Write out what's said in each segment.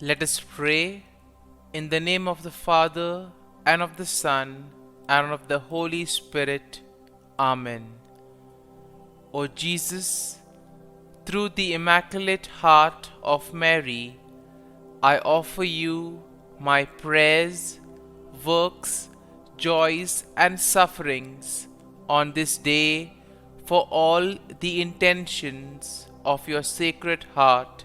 Let us pray in the name of the Father, and of the Son, and of the Holy Spirit. Amen. O Jesus, through the Immaculate Heart of Mary, I offer you my prayers, works, joys, and sufferings on this day for all the intentions of your Sacred Heart,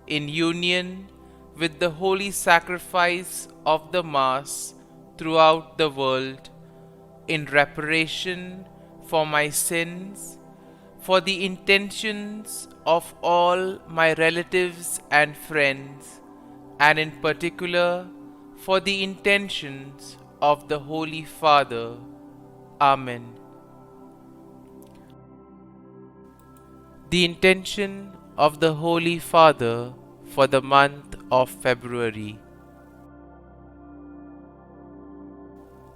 in union with the holy sacrifice of the Mass throughout the world, in reparation for my sins, for the intentions of all my relatives and friends, and in particular for the intentions of the Holy Father. Amen. The intention of the Holy Father for the month of February.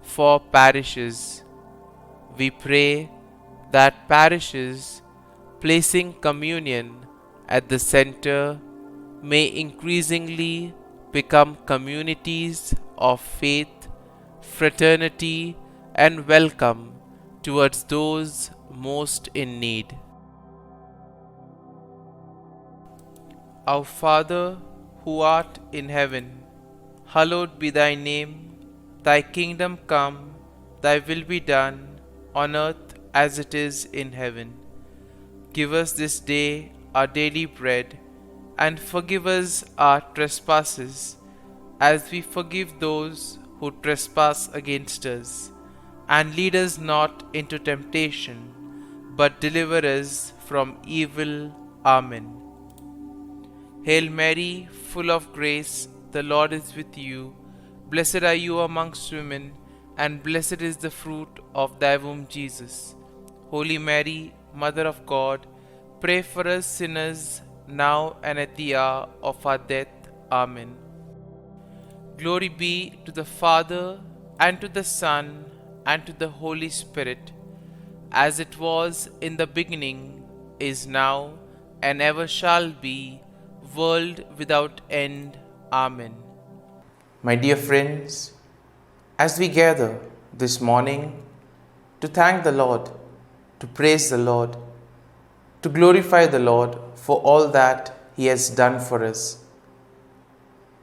For parishes, we pray that parishes placing communion at the center may increasingly become communities of faith, fraternity, and welcome towards those most in need. Our Father, who art in heaven, hallowed be thy name. Thy kingdom come, thy will be done, on earth as it is in heaven. Give us this day our daily bread, and forgive us our trespasses, as we forgive those who trespass against us. And lead us not into temptation, but deliver us from evil. Amen. Hail Mary, full of grace, the Lord is with you. Blessed are you amongst women, and blessed is the fruit of thy womb, Jesus. Holy Mary, Mother of God, pray for us sinners, now and at the hour of our death. Amen. Glory be to the Father, and to the Son, and to the Holy Spirit, as it was in the beginning, is now, and ever shall be, world without end. Amen. My dear friends, as we gather this morning to thank the Lord, to praise the Lord, to glorify the Lord for all that He has done for us,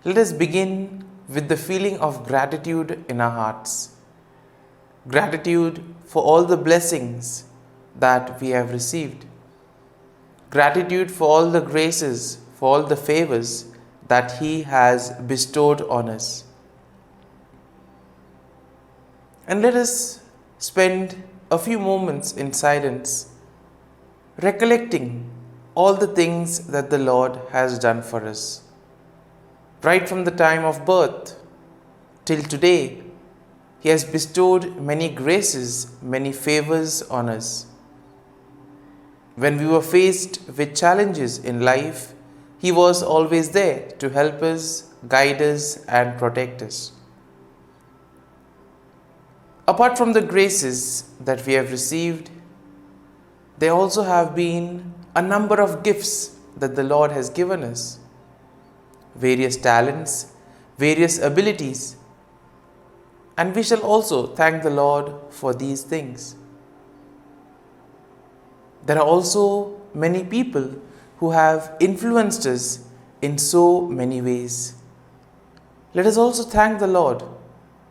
let us begin with the feeling of gratitude in our hearts. Gratitude for all the blessings that we have received. Gratitude for all the graces, for all the favors that He has bestowed on us. And let us spend a few moments in silence, recollecting all the things that the Lord has done for us. Right from the time of birth till today, He has bestowed many graces, many favors on us. When we were faced with challenges in life, He was always there to help us, guide us, and protect us. Apart from the graces that we have received, there also have been a number of gifts that the Lord has given us. Various talents, various abilities, and we shall also thank the Lord for these things. There are also many people who have influenced us in so many ways. Let us also thank the Lord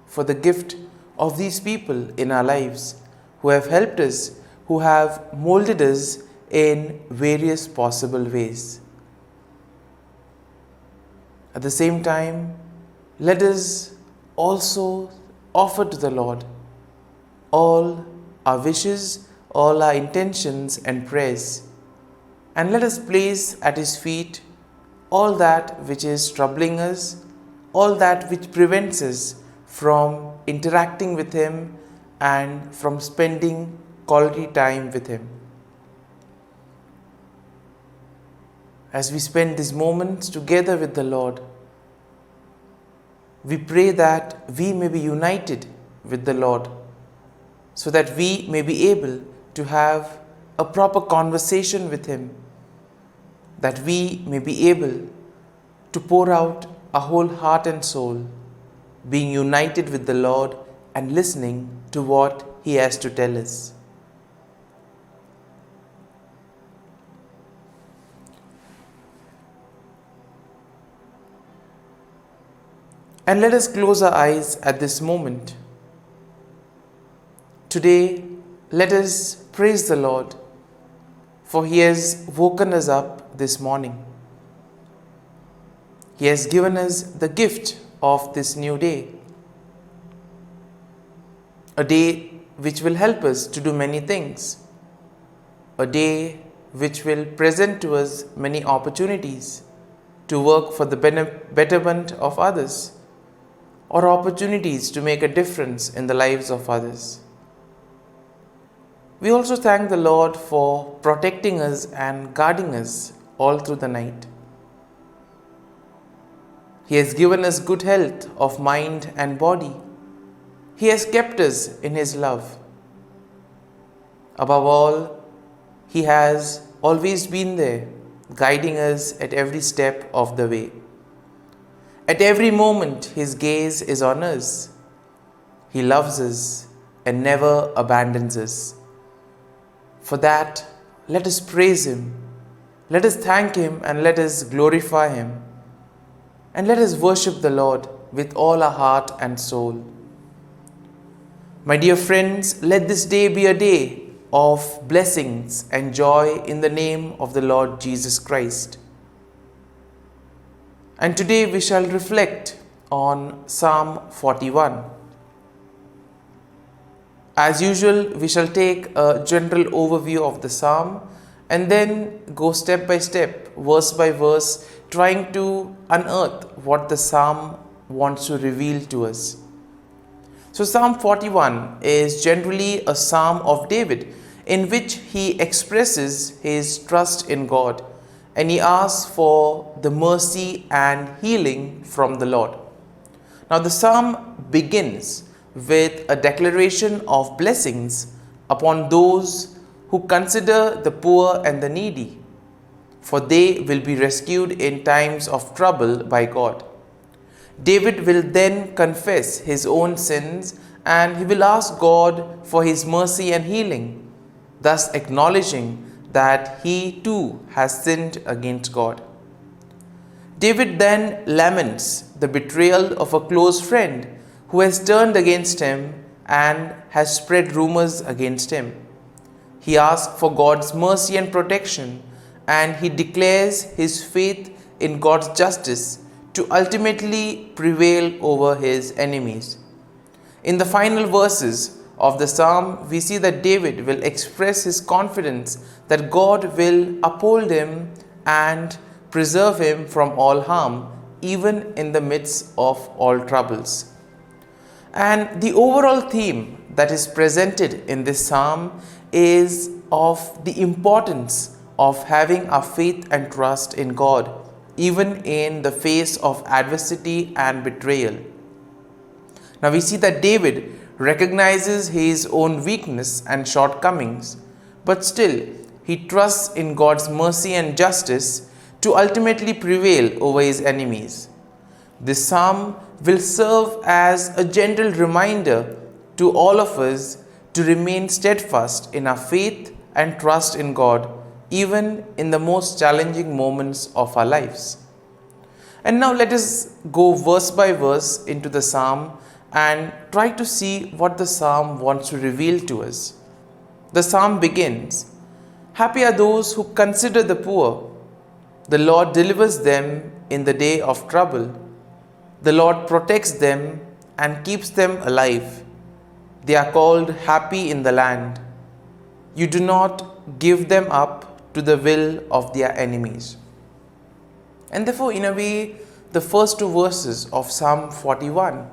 for the gift of these people in our lives who have helped us, who have molded us in various possible ways. At the same time, let us also offer to the Lord all our wishes, all our intentions and prayers, and let us place at His feet all that which is troubling us, all that which prevents us from interacting with Him and from spending quality time with Him. As we spend these moments together with the Lord, we pray that we may be united with the Lord, so that we may be able to have a proper conversation with Him, that we may be able to pour out our whole heart and soul, being united with the Lord and listening to what He has to tell us. And let us close our eyes at this moment. Today, let us praise the Lord, for He has woken us up this morning. He has given us the gift of this new day, a day which will help us to do many things, a day which will present to us many opportunities to work for the betterment of others, or opportunities to make a difference in the lives of others. We also thank the Lord for protecting us and guarding us all through the night. He has given us good health of mind and body. He has kept us in His love. Above all, He has always been there, guiding us at every step of the way. At every moment, His gaze is on us. He loves us and never abandons us. For that, let us praise Him, let us thank Him, and let us glorify Him. And let us worship the Lord with all our heart and soul. My dear friends, let this day be a day of blessings and joy in the name of the Lord Jesus Christ. And today we shall reflect on Psalm 41. As usual, we shall take a general overview of the psalm and then go step by step, verse by verse, trying to unearth what the psalm wants to reveal to us. So Psalm 41 is generally a psalm of David in which he expresses his trust in God and he asks for the mercy and healing from the Lord. Now the psalm begins with a declaration of blessings upon those who consider the poor and the needy, for they will be rescued in times of trouble by God. David will then confess his own sins and he will ask God for His mercy and healing, thus acknowledging that he too has sinned against God. David then laments the betrayal of a close friend who has turned against him and has spread rumors against him. He asks for God's mercy and protection, and he declares his faith in God's justice to ultimately prevail over his enemies. In the final verses of the psalm, we see that David will express his confidence that God will uphold him and preserve him from all harm, even in the midst of all troubles. And the overall theme that is presented in this psalm is of the importance of having our faith and trust in God, even in the face of adversity and betrayal. Now we see that David recognizes his own weakness and shortcomings, but still he trusts in God's mercy and justice to ultimately prevail over his enemies. This psalm will serve as a gentle reminder to all of us to remain steadfast in our faith and trust in God, even in the most challenging moments of our lives. And now let us go verse by verse into the psalm and try to see what the psalm wants to reveal to us. The psalm begins, "Happy are those who consider the poor. The Lord delivers them in the day of trouble. The Lord protects them and keeps them alive. They are called happy in the land. You do not give them up to the will of their enemies." And therefore, in a way, the first two verses of Psalm 41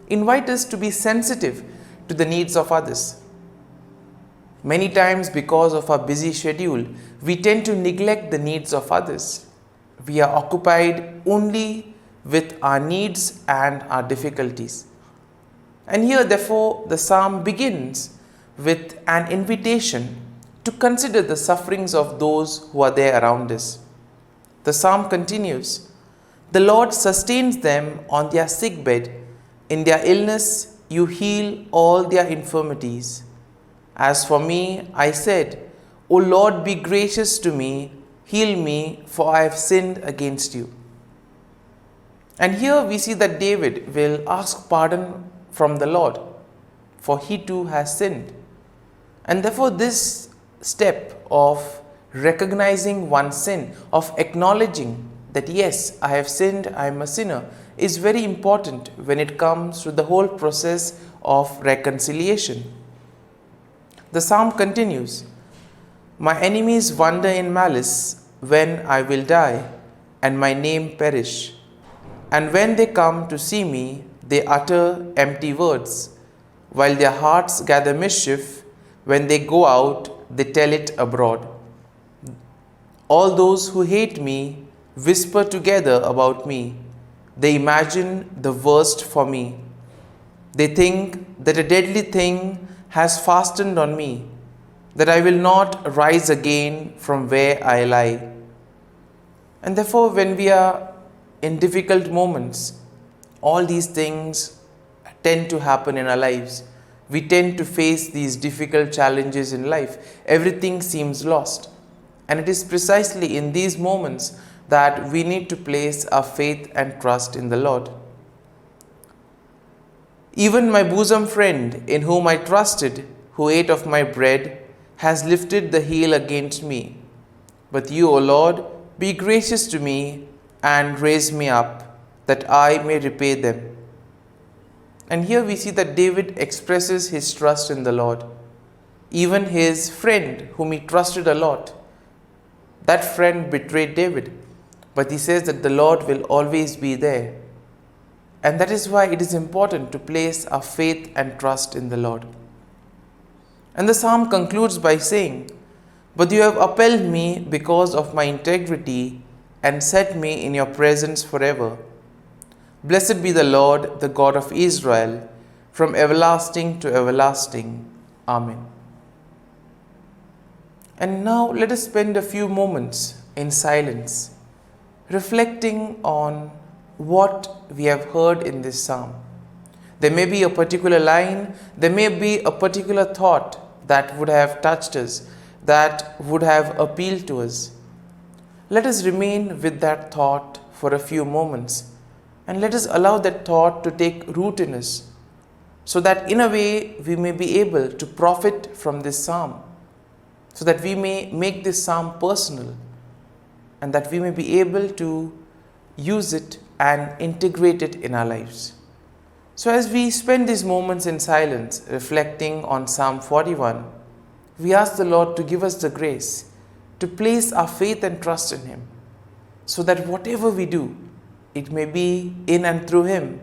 invite us to be sensitive to the needs of others. Many times, because of our busy schedule, we tend to neglect the needs of others. We are occupied only with our needs and our difficulties. And here, therefore, the psalm begins with an invitation to consider the sufferings of those who are there around us. The psalm continues, The Lord sustains them on their sick bed. In their illness, you heal all their infirmities. As for me, I said, O Lord, be gracious to me, heal me, for I have sinned against you. And here we see that David will ask pardon from the Lord, for he too has sinned. And therefore, this step of recognizing one's sin, of acknowledging that yes, I have sinned, I am a sinner, is very important when it comes to the whole process of reconciliation. The psalm continues, My enemies wonder in malice when I will die, and my name perish. And when they come to see me, they utter empty words. While their hearts gather mischief, when they go out, they tell it abroad. All those who hate me whisper together about me. They imagine the worst for me. They think that a deadly thing has fastened on me, that I will not rise again from where I lie. And therefore, when we are in difficult moments, all these things tend to happen in our lives. We tend to face these difficult challenges in life. Everything seems lost. And it is precisely in these moments that we need to place our faith and trust in the Lord. Even my bosom friend, in whom I trusted, who ate of my bread, has lifted the heel against me. But you, O Lord, be gracious to me and raise me up, that I may repay them. And here we see that David expresses his trust in the Lord. Even his friend, whom he trusted a lot, that friend betrayed David. But he says that the Lord will always be there. And that is why it is important to place our faith and trust in the Lord. And the psalm concludes by saying, But you have upheld me because of my integrity and set me in your presence forever. Blessed be the Lord, the God of Israel, from everlasting to everlasting. Amen. And now let us spend a few moments in silence, reflecting on what we have heard in this psalm. There may be a particular line, there may be a particular thought that would have touched us, that would have appealed to us. Let us remain with that thought for a few moments, and let us allow that thought to take root in us, so that in a way we may be able to profit from this psalm, so that we may make this psalm personal, and that we may be able to use it and integrate it in our lives. So as we spend these moments in silence, reflecting on Psalm 41, we ask the Lord to give us the grace to place our faith and trust in Him, so that whatever we do, it may be in and through Him,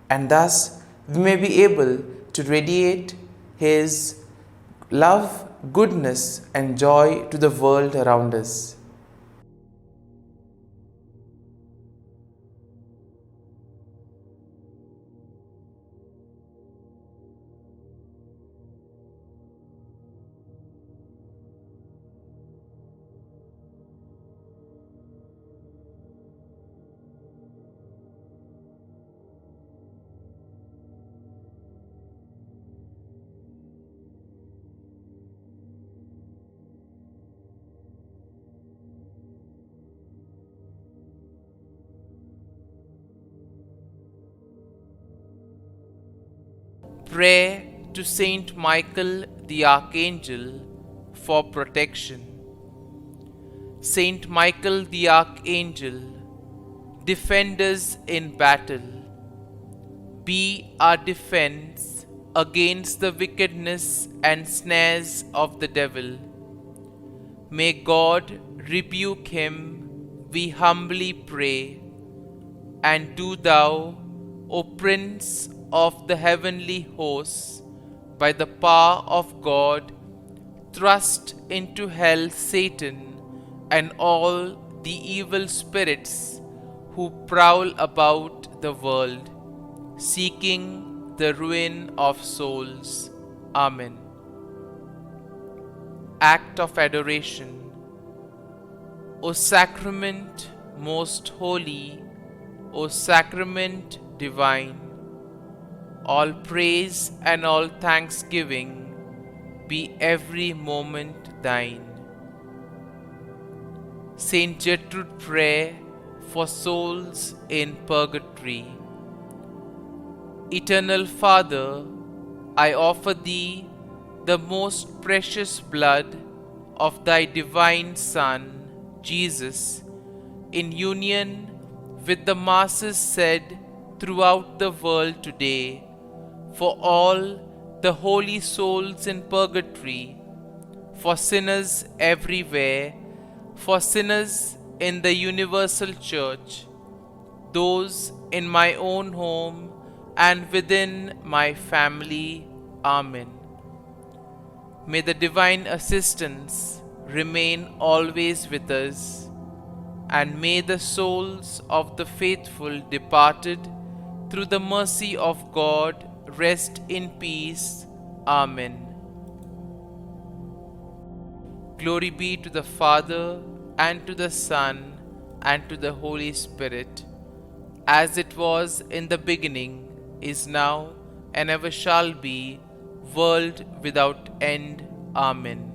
and thus we may be able to radiate His love, goodness, and joy to the world around us. Prayer to Saint Michael the Archangel for protection. Saint Michael the Archangel, defend us in battle. Be our defense against the wickedness and snares of the devil. May God rebuke him, we humbly pray. And do thou, O Prince of the heavenly hosts, by the power of God, thrust into hell Satan and all the evil spirits who prowl about the world, seeking the ruin of souls. Amen. Act of Adoration. O Sacrament most holy, O sacrament divine. All praise and all thanksgiving be every moment thine. Saint Gertrude, prayer for souls in purgatory. Eternal Father, I offer Thee the most precious blood of Thy divine Son, Jesus, in union with the masses said throughout the world today, for all the holy souls in purgatory, for sinners everywhere, for sinners in the universal church, those in my own home and within my family. Amen. May the divine assistance remain always with us, and may the souls of the faithful departed through the mercy of God rest in peace. Amen. Glory be to the Father, and to the Son, and to the Holy Spirit, as it was in the beginning, is now, and ever shall be, world without end. Amen.